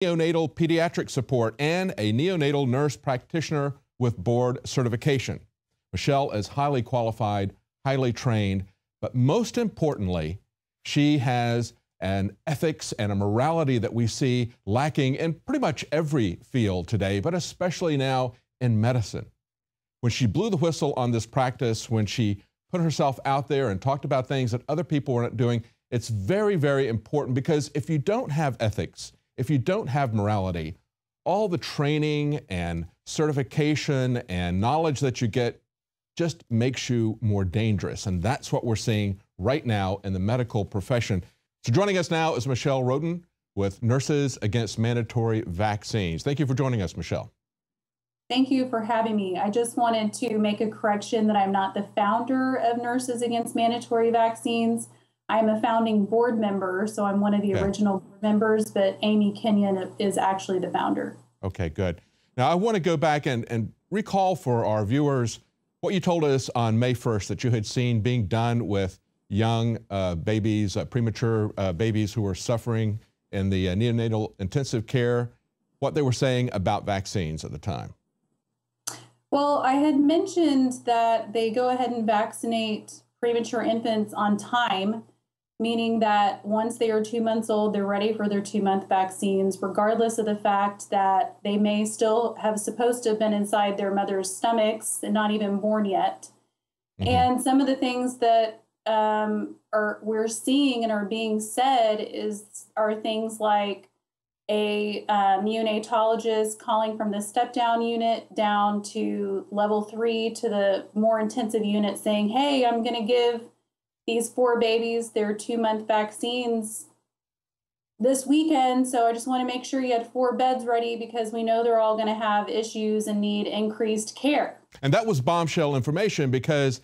neonatal pediatric support, and a neonatal nurse practitioner with board certification. Michelle is highly qualified, highly trained, but most importantly, she has an ethics and a morality that we see lacking in pretty much every field today, but especially now in medicine. When she blew the whistle on this practice, when she put herself out there and talked about things that other people weren't doing, it's very, very important, because if you don't have ethics, if you don't have morality, all the training and certification and knowledge that you get just makes you more dangerous. And that's what we're seeing right now in the medical profession. So joining us now is Michelle Roden with Nurses Against Mandatory Vaccines. Thank you for joining us, Michelle. Thank you for having me. I just wanted to make a correction that I'm not the founder of Nurses Against Mandatory Vaccines. I'm a founding board member, so I'm one of the original board members, but Amy Kenyon is actually the founder. Okay, good. Now I want to go back and recall for our viewers what you told us on May 1st that you had seen being done with young babies, premature babies who were suffering in the neonatal intensive care, what they were saying about vaccines at the time. Well, I had mentioned that they go ahead and vaccinate premature infants on time, meaning that once they are 2 months old, they're ready for their 2-month vaccines, regardless of the fact that they may still have supposed to have been inside their mother's stomachs and not even born yet. Mm-hmm. And some of the things that we're seeing and are being said are things like a neonatologist calling from the step-down unit down to level 3 to the more intensive unit saying, hey, I'm going to give these 4 babies their 2-month vaccines this weekend, so I just want to make sure you had 4 beds ready because we know they're all going to have issues and need increased care. And that was bombshell information, because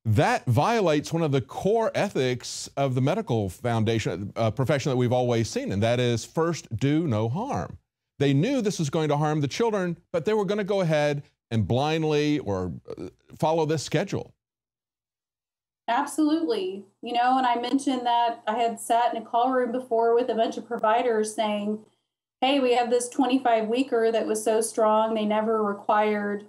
that violates one of the core ethics of the medical foundation profession that we've always seen, and that is first do no harm. They knew this was going to harm the children, but they were going to go ahead and blindly or follow this schedule. Absolutely. You know, and I mentioned that I had sat in a call room before with a bunch of providers saying, hey, we have this 25-weeker that was so strong, they never required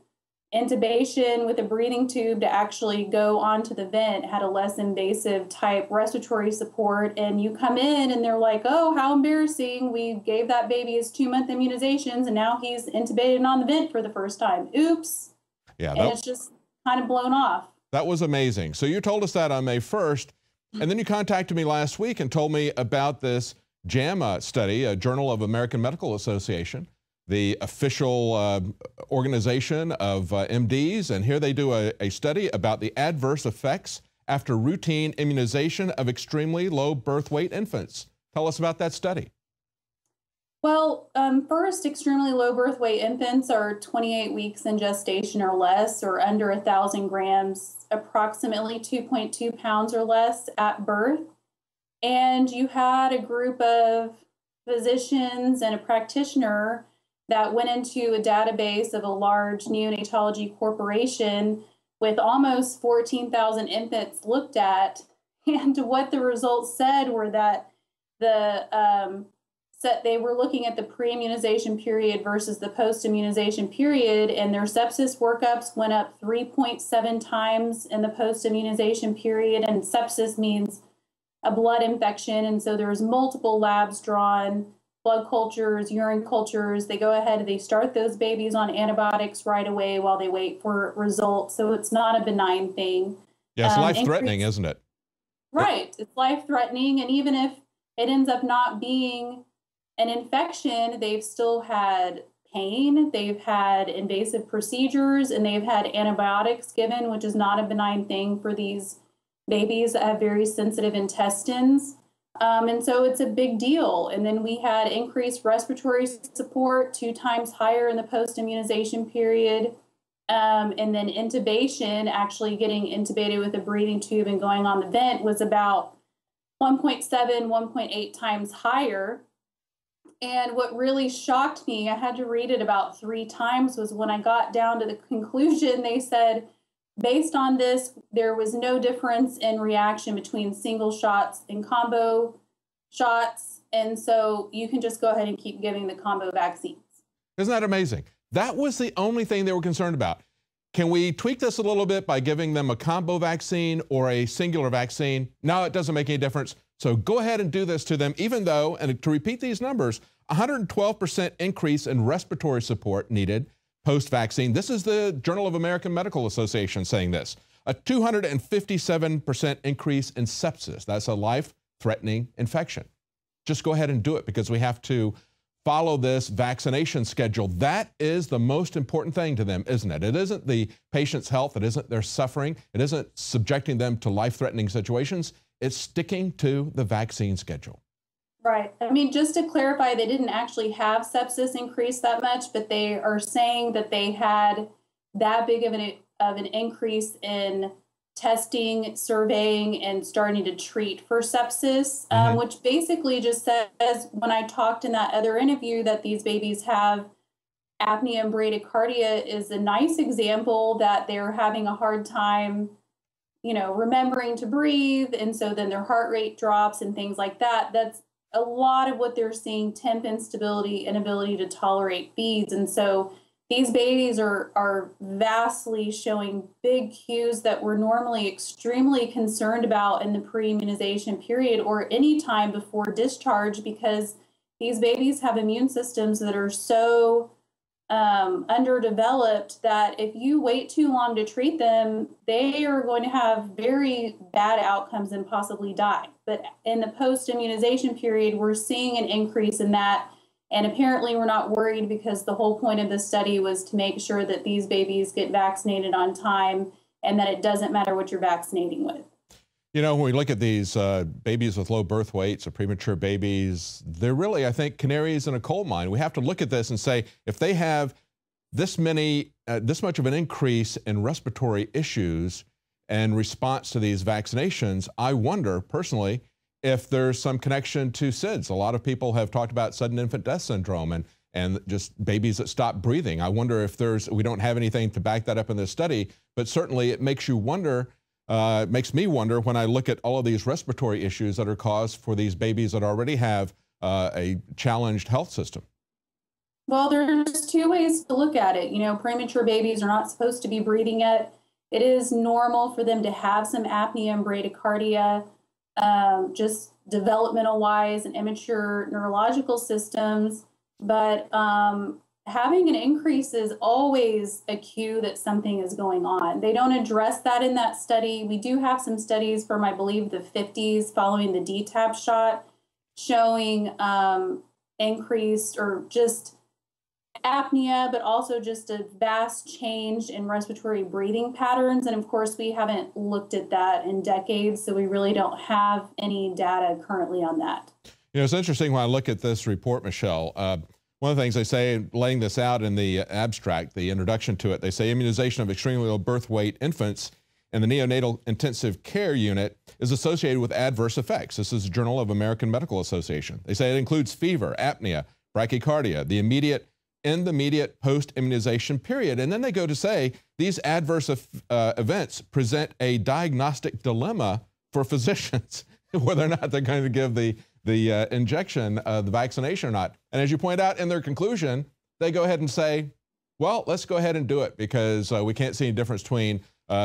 intubation with a breathing tube to actually go onto the vent, had a less invasive type respiratory support. And you come in and they're like, oh, how embarrassing. We gave that baby his 2-month immunizations and now he's intubated and on the vent for the first time. Oops. Yeah, and it's just kind of blown off. That was amazing. So you told us that on May 1st, and then you contacted me last week and told me about this JAMA study, a Journal of American Medical Association, the official organization of MDs, and here they do a study about the adverse effects after routine immunization of extremely low birth weight infants. Tell us about that study. Well, first, extremely low birth weight infants are 28 weeks in gestation or less, or under 1,000 grams, approximately 2.2 pounds or less at birth. And you had a group of physicians and a practitioner that went into a database of a large neonatology corporation with almost 14,000 infants looked at. And what the results said were that they were looking at the pre-immunization period versus the post-immunization period, and their sepsis workups went up 3.7 times in the post-immunization period. And sepsis means a blood infection, and so there's multiple labs drawn, blood cultures, urine cultures. They go ahead and they start those babies on antibiotics right away while they wait for results. So it's not a benign thing. Yeah, it's life-threatening, isn't it? Right, it's life-threatening, and even if it ends up not being an infection, they've still had pain, they've had invasive procedures, and they've had antibiotics given, which is not a benign thing for these babies that have very sensitive intestines. And so it's a big deal. And then we had increased respiratory support 2 times higher in the post-immunization period. And then intubation, actually getting intubated with a breathing tube and going on the vent, was about 1.7, 1.8 times higher. And what really shocked me, I had to read it about 3 times, was when I got down to the conclusion, they said, based on this, there was no difference in reaction between single shots and combo shots. And so you can just go ahead and keep giving the combo vaccines. Isn't that amazing? That was the only thing they were concerned about. Can we tweak this a little bit by giving them a combo vaccine or a singular vaccine? No, it doesn't make any difference. So go ahead and do this to them, even though, and to repeat these numbers, 112% increase in respiratory support needed post-vaccine. This is the Journal of American Medical Association saying this. A 257% increase in sepsis. That's a life-threatening infection. Just go ahead and do it because we have to follow this vaccination schedule. That is the most important thing to them, isn't it? It isn't the patient's health. It isn't their suffering. It isn't subjecting them to life-threatening situations. It's sticking to the vaccine schedule. Right. I mean, just to clarify, they didn't actually have sepsis increase that much, but they are saying that they had that big of an increase in testing, surveying, and starting to treat for sepsis, which basically just says, when I talked in that other interview that these babies have apnea and bradycardia, is a nice example that they're having a hard time, you know, remembering to breathe. And so then their heart rate drops and things like that. That's a lot of what they're seeing: temp instability, inability to tolerate feeds. And so these babies are vastly showing big cues that we're normally extremely concerned about in the pre-immunization period or any time before discharge, because these babies have immune systems that are so underdeveloped that if you wait too long to treat them, they are going to have very bad outcomes and possibly die. But in the post-immunization period, we're seeing an increase in that. And apparently we're not worried because the whole point of the study was to make sure that these babies get vaccinated on time and that it doesn't matter what you're vaccinating with. You know, when we look at these babies with low birth weights or premature babies, they're really, I think, canaries in a coal mine. We have to look at this and say, if they have this much of an increase in respiratory issues in response to these vaccinations, I wonder personally if there's some connection to SIDS. A lot of people have talked about sudden infant death syndrome and just babies that stop breathing. I wonder if we don't have anything to back that up in this study, but certainly it makes you wonder. It makes me wonder when I look at all of these respiratory issues that are caused for these babies that already have a challenged health system. Well, there's two ways to look at it. You know, premature babies are not supposed to be breathing yet. It is normal for them to have some apnea and bradycardia, just developmental wise and immature neurological systems. But having an increase is always a cue that something is going on. They don't address that in that study. We do have some studies from, I believe, the 50s following the DTaP shot showing increased or just apnea, but also just a vast change in respiratory breathing patterns. And of course, we haven't looked at that in decades, so we really don't have any data currently on that. You know, it's interesting when I look at this report, Michelle. One of the things they say, laying this out in the abstract, the introduction to it, they say immunization of extremely low birth weight infants in the neonatal intensive care unit is associated with adverse effects. This is the Journal of American Medical Association. They say it includes fever, apnea, bradycardia, in the immediate post-immunization period. And then they go to say these adverse events present a diagnostic dilemma for physicians, whether or not they're going to give the injection, the vaccination or not. And as you point out in their conclusion, they go ahead and say, well, let's go ahead and do it because we can't see any difference between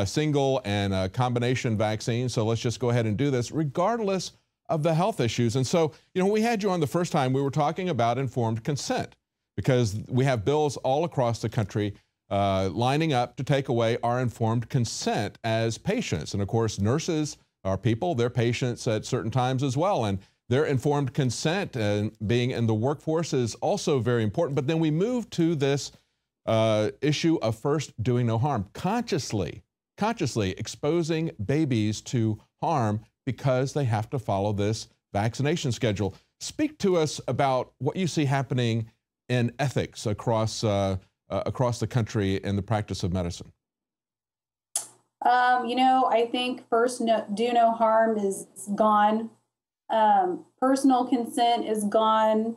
single and combination vaccines. So let's just go ahead and do this regardless of the health issues. And so, you know, when we had you on the first time, we were talking about informed consent because we have bills all across the country lining up to take away our informed consent as patients. And of course, nurses are people, they're patients at certain times as well. And their informed consent and being in the workforce is also very important. But then we move to this issue of first doing no harm, consciously exposing babies to harm because they have to follow this vaccination schedule. Speak to us about what you see happening in ethics across the country in the practice of medicine. You know, I think first do no harm is gone. Personal consent is gone.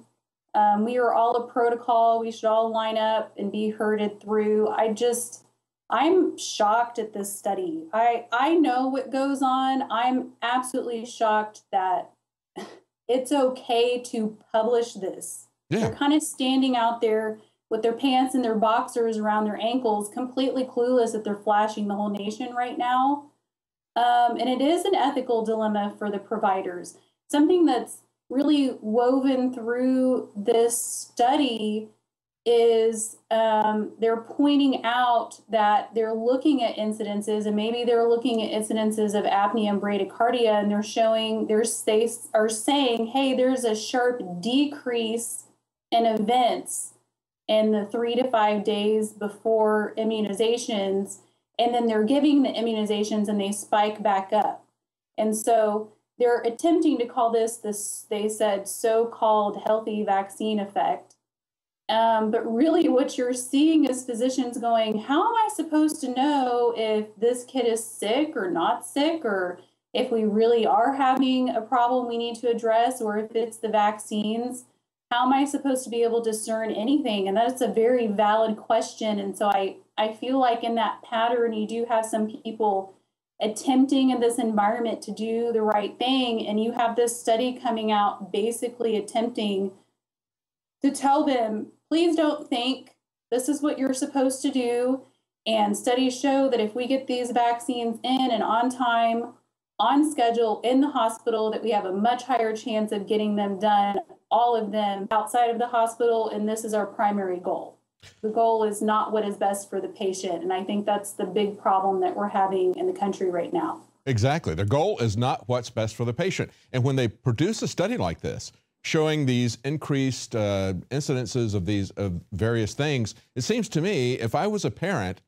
We are all a protocol. We should all line up and be herded through. I'm shocked at this study. I know what goes on. I'm absolutely shocked that it's okay to publish this. Yeah. They're kind of standing out there with their pants and their boxers around their ankles, completely clueless that they're flashing the whole nation right now. And it is an ethical dilemma for the providers. Something that's really woven through this study is they're pointing out that they're looking at incidences, and maybe they're looking at incidences of apnea and bradycardia, and they are saying, hey, there's a sharp decrease in events in the 3 to 5 days before immunizations, and then they're giving the immunizations and they spike back up. And so they're attempting to call this, they said, so-called healthy vaccine effect. But really what you're seeing is physicians going, how am I supposed to know if this kid is sick or not sick, or if we really are having a problem we need to address, or if it's the vaccines? How am I supposed to be able to discern anything? And that's a very valid question. And so I feel like in that pattern, you do have some people attempting in this environment to do the right thing. And you have this study coming out basically attempting to tell them, please don't think this is what you're supposed to do. And studies show that if we get these vaccines in and on time, on schedule, in the hospital, that we have a much higher chance of getting them done, all of them outside of the hospital. And this is our primary goal. The goal is not what is best for the patient. And I think that's the big problem that we're having in the country right now. Exactly. The goal is not what's best for the patient. And when they produce a study like this, showing these increased incidences of various things, it seems to me, if I was a parent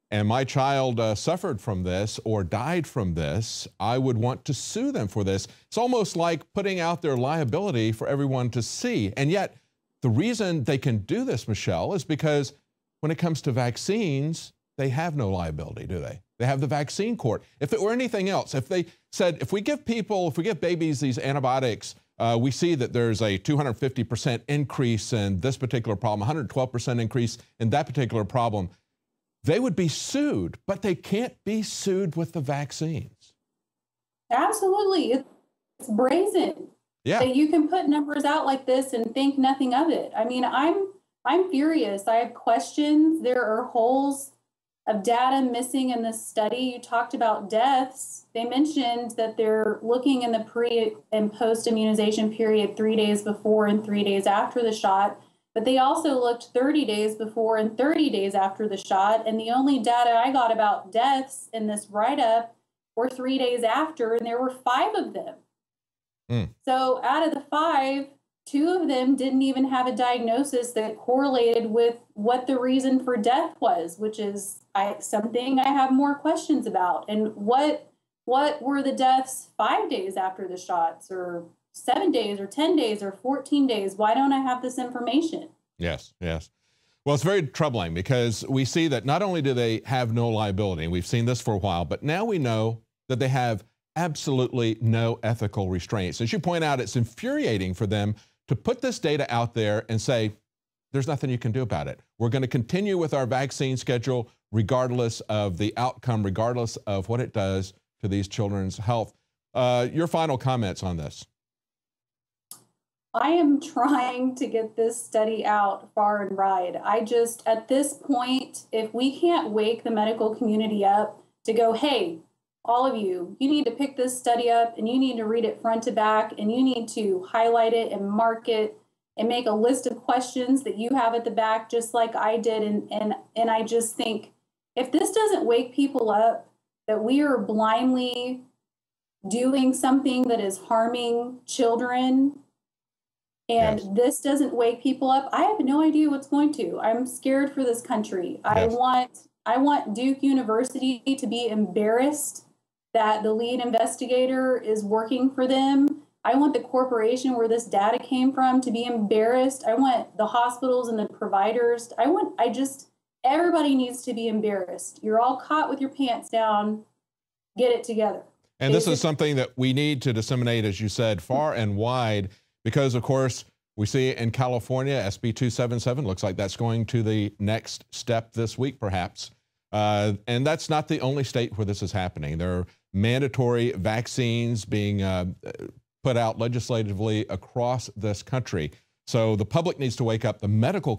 and my child suffered from this or died from this, I would want to sue them for this. It's almost like putting out their liability for everyone to see. And yet, the reason they can do this, Michelle, is because when it comes to vaccines, they have no liability, do they? They have the vaccine court. If it were anything else, if they said, if we give babies these antibiotics, we see that there's a 250% increase in this particular problem, 112% increase in that particular problem, they would be sued, but they can't be sued with the vaccines. Absolutely. It's brazen. Yeah. That you can put numbers out like this and think nothing of it. I mean, I'm furious. I have questions. There are holes of data missing in this study. You talked about deaths. They mentioned that they're looking in the pre and post immunization period 3 days before and 3 days after the shot. But they also looked 30 days before and 30 days after the shot. And the only data I got about deaths in this write-up were 3 days after, and there were 5 of them. So out of the 5, 2 of them didn't even have a diagnosis that correlated with what the reason for death was, which is something I have more questions about. And what were the deaths 5 days after the shots, or 7 days, or 10 days, or 14 days? Why don't I have this information? Yes, yes. Well, it's very troubling because we see that not only do they have no liability, and we've seen this for a while, but now we know that they have absolutely no ethical restraints. As you point out, it's infuriating for them to put this data out there and say, there's nothing you can do about it. We're going to continue with our vaccine schedule regardless of the outcome, regardless of what it does to these children's health. Your final comments on this? I am trying to get this study out far and wide. At this point, if we can't wake the medical community up to go, hey, all of you need to pick this study up and you need to read it front to back, and you need to highlight it and mark it and make a list of questions that you have at the back, just like I did. And I just think, if this doesn't wake people up that we are blindly doing something that is harming children, and yes, this doesn't wake people up, I have no idea what's going to. I'm scared for this country. yes, I want Duke University to be embarrassed that the lead investigator is working for them. I want the corporation where this data came from to be embarrassed. I want the hospitals and the providers. Everybody needs to be embarrassed. You're all caught with your pants down. Get it together. And this is something that we need to disseminate, as you said, far and wide, because, of course, we see in California, SB 277 looks like that's going to the next step this week, perhaps. And that's not the only state where this is happening. There are mandatory vaccines being put out legislatively across this country. So the public needs to wake up. The medical